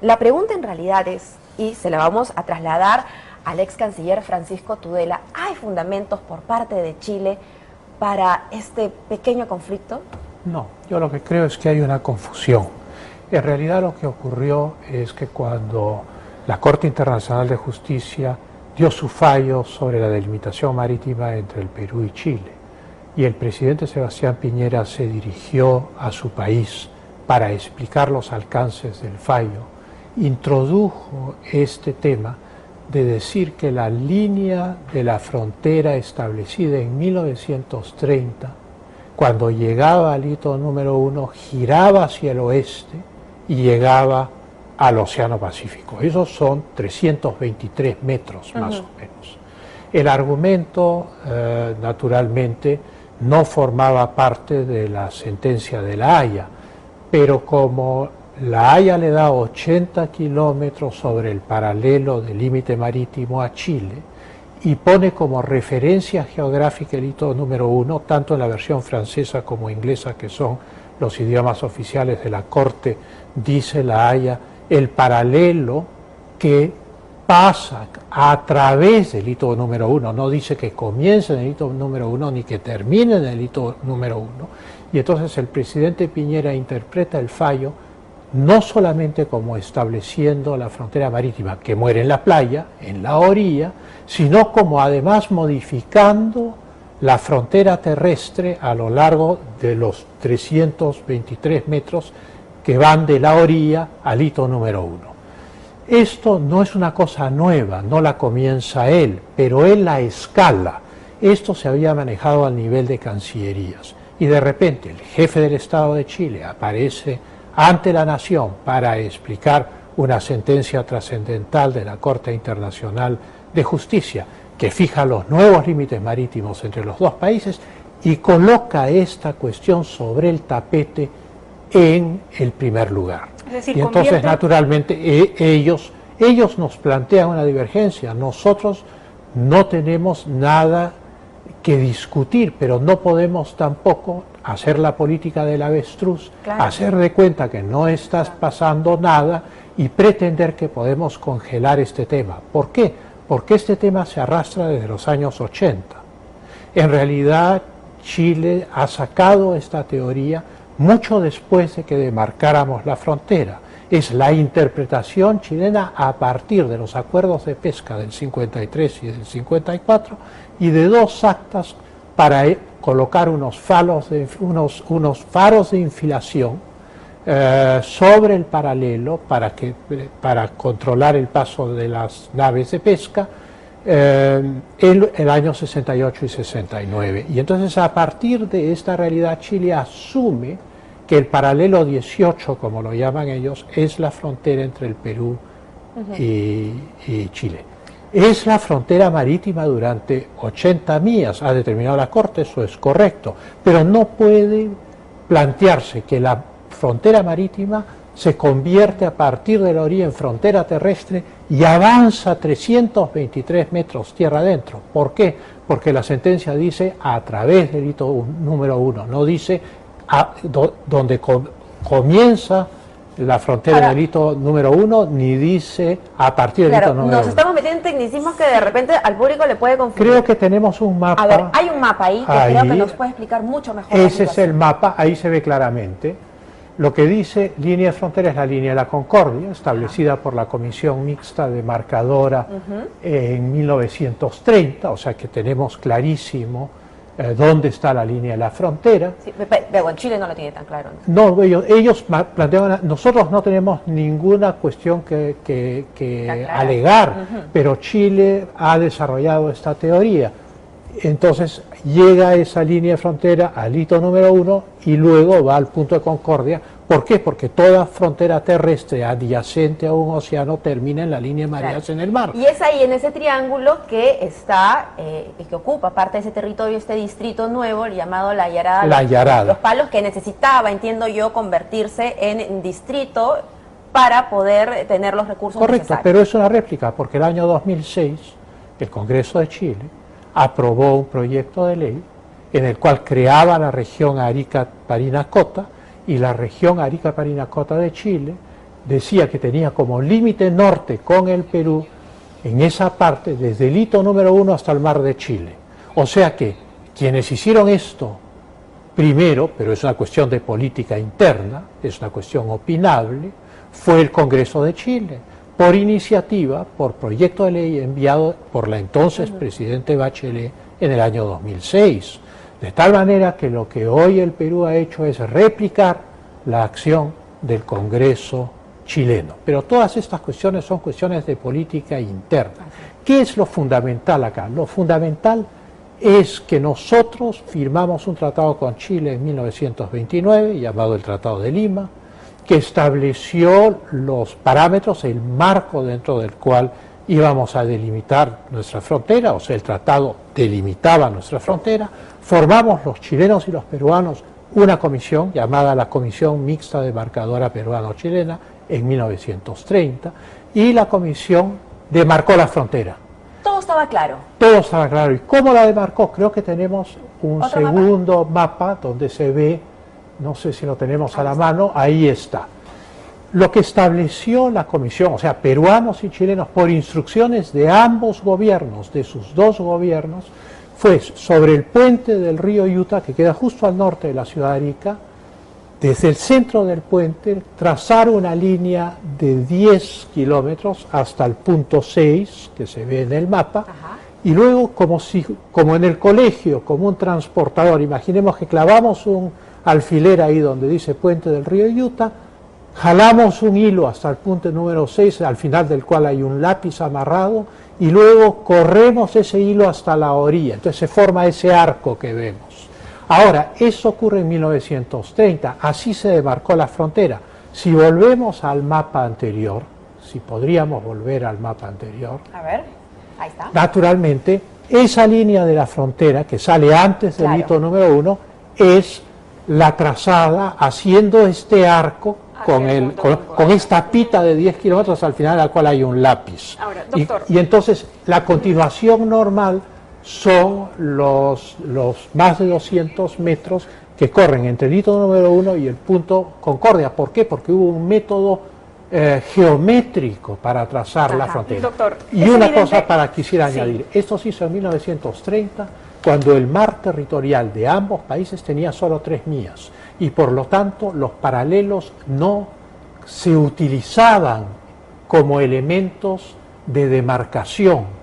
La pregunta en realidad es, y se la vamos a trasladar al ex canciller Francisco Tudela, ¿hay fundamentos por parte de Chile para este pequeño conflicto? No, yo lo que creo es que hay una confusión. En realidad lo que ocurrió es que cuando la Corte Internacional de Justicia dio su fallo sobre la delimitación marítima entre el Perú y Chile, y el presidente Sebastián Piñera se dirigió a su país para explicar los alcances del fallo, introdujo este tema de decir que la línea de la frontera establecida en 1930, cuando llegaba al hito número 1, giraba hacia el oeste y llegaba al Océano Pacífico. Esos son 323 metros más o menos. El argumento, naturalmente, no formaba parte de la sentencia de La Haya, pero como La Haya le da 80 kilómetros sobre el paralelo del límite marítimo a Chile y pone como referencia geográfica el hito número 1, tanto en la versión francesa como inglesa, que son los idiomas oficiales de la Corte, dice La Haya, el paralelo que pasa a través del hito número 1, no dice que comience en el hito número 1 ni que termine en el hito número 1, y entonces el presidente Piñera interpreta el fallo no solamente como estableciendo la frontera marítima que muere en la playa, en la orilla, sino como además modificando la frontera terrestre a lo largo de los 323 metros que van de la orilla al hito número 1. Esto no es una cosa nueva, no la comienza él, pero él la escala. Esto se había manejado al nivel de cancillerías. Y de repente el jefe del Estado de Chile aparece ante la nación para explicar una sentencia trascendental de la Corte Internacional de Justicia que fija los nuevos límites marítimos entre los dos países y coloca esta cuestión sobre el tapete en el primer lugar. Es decir, y entonces, naturalmente, ellos nos plantean una divergencia. Nosotros no tenemos nada que discutir, pero no podemos tampoco hacer la política del avestruz, claro, hacer de cuenta que no estás pasando nada y pretender que podemos congelar este tema. ¿Por qué? Porque este tema se arrastra desde los años 80. En realidad, Chile ha sacado esta teoría mucho después de que demarcáramos la frontera. Es la interpretación chilena a partir de los acuerdos de pesca del 53 y del 54 y de dos actas para colocar unos faros de infilación sobre el paralelo para controlar el paso de las naves de pesca el año 68 y 69. Y entonces, a partir de esta realidad, Chile asume que el paralelo 18, como lo llaman ellos, es la frontera entre el Perú y Chile. Es la frontera marítima durante 80 millas, ha determinado la Corte, eso es correcto, pero no puede plantearse que la frontera marítima se convierte a partir de la orilla en frontera terrestre y avanza 323 metros tierra adentro. ¿Por qué? Porque la sentencia dice a través del hito número 1, no dice donde comienza la frontera del hito número 1, ni dice a partir del hito número 1. Nos estamos metiendo en tecnicismos que de repente al público le puede confundir. Creo que tenemos un mapa. A ver, hay un mapa ahí que creo que nos puede explicar mucho mejor. Ese es el mapa, ahí se ve claramente. Lo que dice línea de frontera es la línea de la Concordia, establecida por la Comisión Mixta Demarcadora en 1930, o sea que tenemos clarísimo dónde está la línea de la frontera. Sí, pero en Chile no lo tiene tan claro. No, ellos plantean, nosotros no tenemos ninguna cuestión que alegar, pero Chile ha desarrollado esta teoría. Entonces llega esa línea de frontera al hito número 1 y luego va al punto de concordia. ¿Por qué? Porque toda frontera terrestre adyacente a un océano termina en la línea de mareas en el mar. Y es ahí en ese triángulo que está y que ocupa parte de ese territorio, este distrito nuevo llamado La Yarada. La Yarada. Los Palos, que necesitaba, entiendo yo, convertirse en distrito para poder tener los recursos necesarios. Correcto, pero es una réplica, porque el año 2006 el Congreso de Chile aprobó un proyecto de ley en el cual creaba la región Arica-Parinacota, y la región Arica-Parinacota de Chile decía que tenía como límite norte con el Perú en esa parte desde el hito número 1 hasta el mar de Chile. O sea que quienes hicieron esto primero, pero es una cuestión de política interna, es una cuestión opinable, fue el Congreso de Chile, por iniciativa, por proyecto de ley enviado por la entonces presidente Bachelet en el año 2006. De tal manera que lo que hoy el Perú ha hecho es replicar la acción del Congreso chileno. Pero todas estas cuestiones son cuestiones de política interna. ¿Qué es lo fundamental acá? Lo fundamental es que nosotros firmamos un tratado con Chile en 1929, llamado el Tratado de Lima, que estableció los parámetros, el marco dentro del cual íbamos a delimitar nuestra frontera, o sea, el tratado delimitaba nuestra frontera. Formamos los chilenos y los peruanos una comisión llamada la Comisión Mixta Demarcadora Peruano-Chilena en 1930, y la comisión demarcó la frontera. Todo estaba claro. Todo estaba claro. ¿Y cómo la demarcó? Creo que tenemos un segundo mapa donde se ve, no sé si lo tenemos a la mano, ahí está. Lo que estableció la comisión, o sea, peruanos y chilenos, por instrucciones de ambos gobiernos, de sus dos gobiernos, fue sobre el puente del río Utah, que queda justo al norte de la ciudad de Arica, desde el centro del puente, trazar una línea de 10 kilómetros hasta el punto 6, que se ve en el mapa. Ajá. Y luego, como en el colegio, como un transportador, imaginemos que clavamos un alfiler ahí donde dice puente del río Utah, jalamos un hilo hasta el punto número 6, al final del cual hay un lápiz amarrado, y luego corremos ese hilo hasta la orilla. Entonces se forma ese arco que vemos. Ahora, eso ocurre en 1930, así se demarcó la frontera. Si volvemos al mapa anterior, si podríamos volver al mapa anterior, A ver, ahí está. naturalmente, esa línea de la frontera que sale antes del hito número 1 es la trazada haciendo este arco con esta pita de 10 kilómetros al final, al cual hay un lápiz. Ahora, doctor. Y entonces la continuación normal son los más de 200 metros que corren entre el hito número 1 y el punto Concordia. ¿Por qué? Porque hubo un método geométrico para trazar la frontera. Doctor, y una cosa quisiera añadir, esto se hizo en 1930, cuando el mar territorial de ambos países tenía solo 3 millas, y por lo tanto los paralelos no se utilizaban como elementos de demarcación.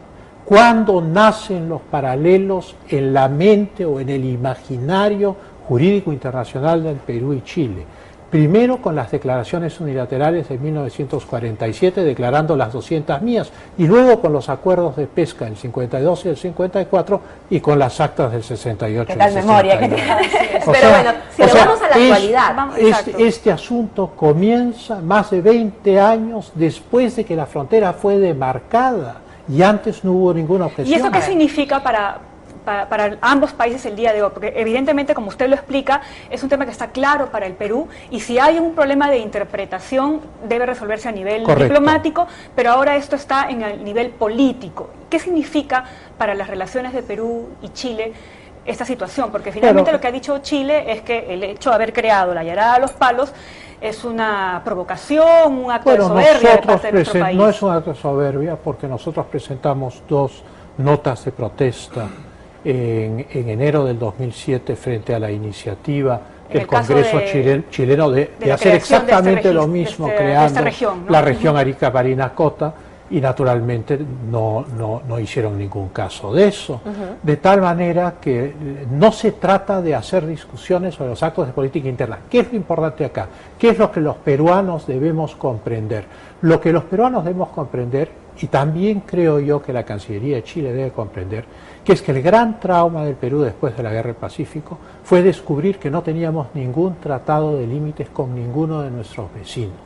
¿Cuándo nacen los paralelos en la mente o en el imaginario jurídico internacional del Perú y Chile? Primero con las declaraciones unilaterales de 1947 declarando las 200 millas, y luego con los acuerdos de pesca del 52 y el 54 y con las actas del 68 ¿Qué tal y el memoria? 69. Pero bueno, si lo vamos a la actualidad. Este asunto comienza más de 20 años después de que la frontera fue demarcada, y antes no hubo ninguna objeción. ¿Y eso qué significa para ambos países el día de hoy? Porque evidentemente, como usted lo explica, es un tema que está claro para el Perú, y si hay un problema de interpretación debe resolverse a nivel diplomático, pero ahora esto está en el nivel político. ¿Qué significa para las relaciones de Perú y Chile esta situación? Porque finalmente lo que ha dicho Chile es que el hecho de haber creado la Llarada a los Palos es una provocación, un acto de soberbia de parte de nuestro país. No es un acto de soberbia, porque nosotros presentamos 2 notas de protesta en enero del 2007 frente a la iniciativa del Congreso chileno de hacer exactamente lo mismo, creando región, ¿no? la región Arica-Parinacota, y naturalmente no hicieron ningún caso de eso. De tal manera que no se trata de hacer discusiones sobre los actos de política interna. ¿Qué es lo importante acá? ¿Qué es lo que los peruanos debemos comprender? Lo que los peruanos debemos comprender, y también creo yo que la Cancillería de Chile debe comprender, que es que el gran trauma del Perú después de la Guerra del Pacífico fue descubrir que no teníamos ningún tratado de límites con ninguno de nuestros vecinos.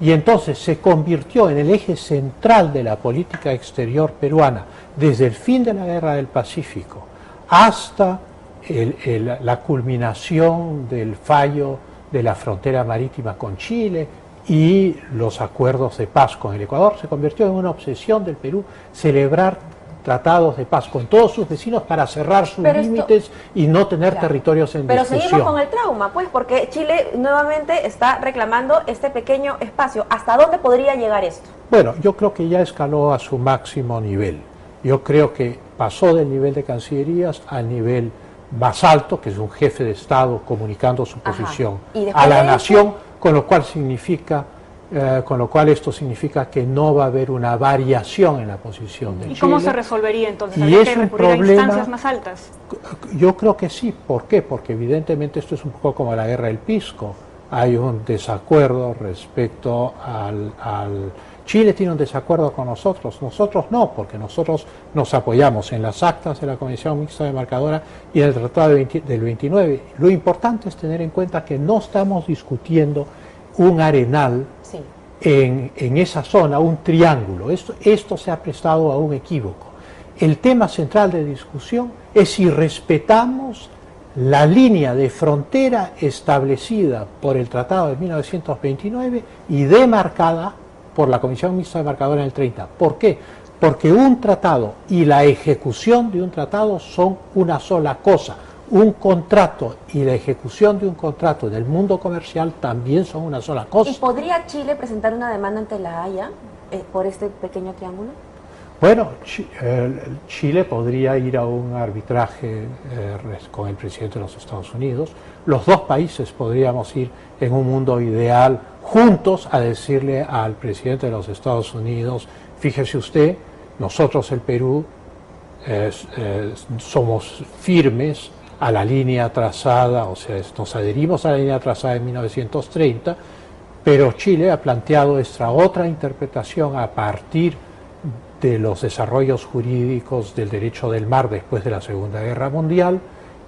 Y entonces se convirtió en el eje central de la política exterior peruana, desde el fin de la Guerra del Pacífico hasta la culminación del fallo de la frontera marítima con Chile y los acuerdos de paz con el Ecuador. Se convirtió en una obsesión del Perú celebrar tratados de paz con todos sus vecinos para cerrar sus límites y no tener territorios en discusión. Pero seguimos con el trauma, pues, porque Chile nuevamente está reclamando este pequeño espacio. ¿Hasta dónde podría llegar esto? Bueno, yo creo que ya escaló a su máximo nivel. Yo creo que pasó del nivel de cancillerías al nivel más alto, que es un jefe de Estado comunicando su posición a la nación, con lo cual esto significa que no va a haber una variación en la posición de Chile. ¿Y cómo se resolvería entonces? Y ¿Habría es que un recurrir a problema, instancias más altas? Yo creo que sí. ¿Por qué? Porque evidentemente esto es un poco como la guerra del Pisco. Hay un desacuerdo respecto al Chile tiene un desacuerdo con nosotros no, porque nosotros nos apoyamos en las actas de la Comisión Mixta Demarcadora y en el Tratado del 29. Lo importante es tener en cuenta que no estamos discutiendo un arenal en esa zona, un triángulo. Esto se ha prestado a un equívoco. El tema central de discusión es si respetamos la línea de frontera establecida por el Tratado de 1929 y demarcada por la Comisión Mixta Demarcadora en el 30. ¿Por qué? Porque un tratado y la ejecución de un tratado son una sola cosa. Un contrato y la ejecución de un contrato en el mundo comercial también son una sola cosa. ¿Y podría Chile presentar una demanda ante la Haya por este pequeño triángulo? Bueno, Chile podría ir a un arbitraje con el presidente de los Estados Unidos. Los dos países podríamos ir en un mundo ideal juntos a decirle al presidente de los Estados Unidos, fíjese usted, nosotros el Perú somos firmes a la línea trazada, o sea, nos adherimos a la línea trazada en 1930, pero Chile ha planteado esta otra interpretación a partir de los desarrollos jurídicos del derecho del mar después de la Segunda Guerra Mundial,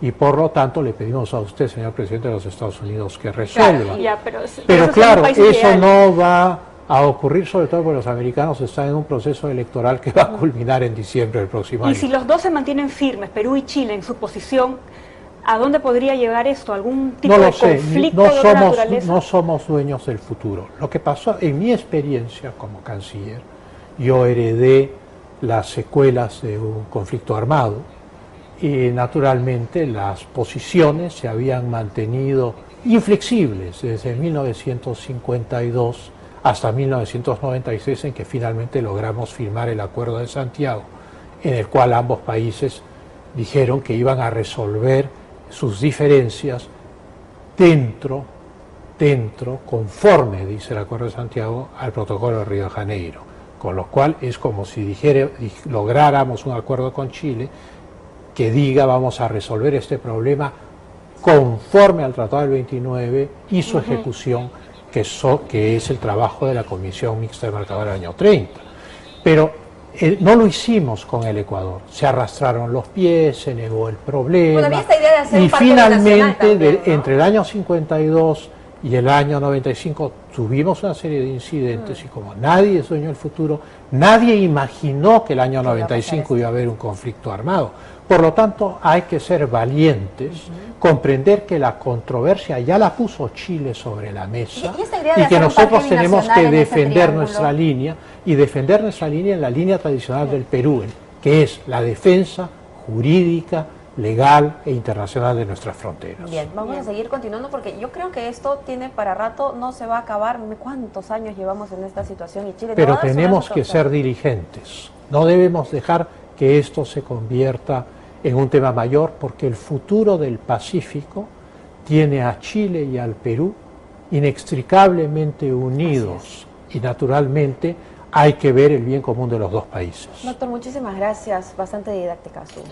y por lo tanto le pedimos a usted, señor presidente de los Estados Unidos, que resuelva. Pero claro, eso no va a ocurrir, sobre todo porque los americanos están en un proceso electoral que va a culminar en diciembre del próximo año. Y si los dos se mantienen firmes, Perú y Chile, en su posición, ¿a dónde podría llegar esto? ¿Algún tipo de conflicto de otra naturaleza? No somos dueños del futuro. Lo que pasó en mi experiencia como canciller, yo heredé las secuelas de un conflicto armado y naturalmente las posiciones se habían mantenido inflexibles desde 1952 hasta 1996, en que finalmente logramos firmar el Acuerdo de Santiago, en el cual ambos países dijeron que iban a resolver sus diferencias conforme, dice el Acuerdo de Santiago, al Protocolo de Río de Janeiro. Con lo cual es como si lográramos un acuerdo con Chile que diga vamos a resolver este problema conforme al Tratado del 29 y su ejecución, que es el trabajo de la Comisión Mixta Demarcadora del año 30. Pero no lo hicimos con el Ecuador, se arrastraron los pies, se negó el problema, bueno, esta idea de hacer y un parque finalmente también, ¿no? entre el año 52 y el año 95 tuvimos una serie de incidentes y como nadie es dueño del futuro, nadie imaginó que el año 95 iba a haber un conflicto armado. Por lo tanto, hay que ser valientes, comprender que la controversia ya la puso Chile sobre la mesa y que nosotros tenemos que defender nuestra línea y defender nuestra línea en la línea tradicional del Perú, que es la defensa jurídica, legal e internacional de nuestras fronteras. Bien, vamos a seguir continuando porque yo creo que esto tiene para rato, no se va a acabar. ¿Cuántos años llevamos en esta situación? Y Chile pero tenemos que ser diligentes, no debemos dejar que esto se convierta en un tema mayor, porque el futuro del Pacífico tiene a Chile y al Perú inextricablemente unidos y naturalmente hay que ver el bien común de los dos países. Doctor, muchísimas gracias, bastante didáctica su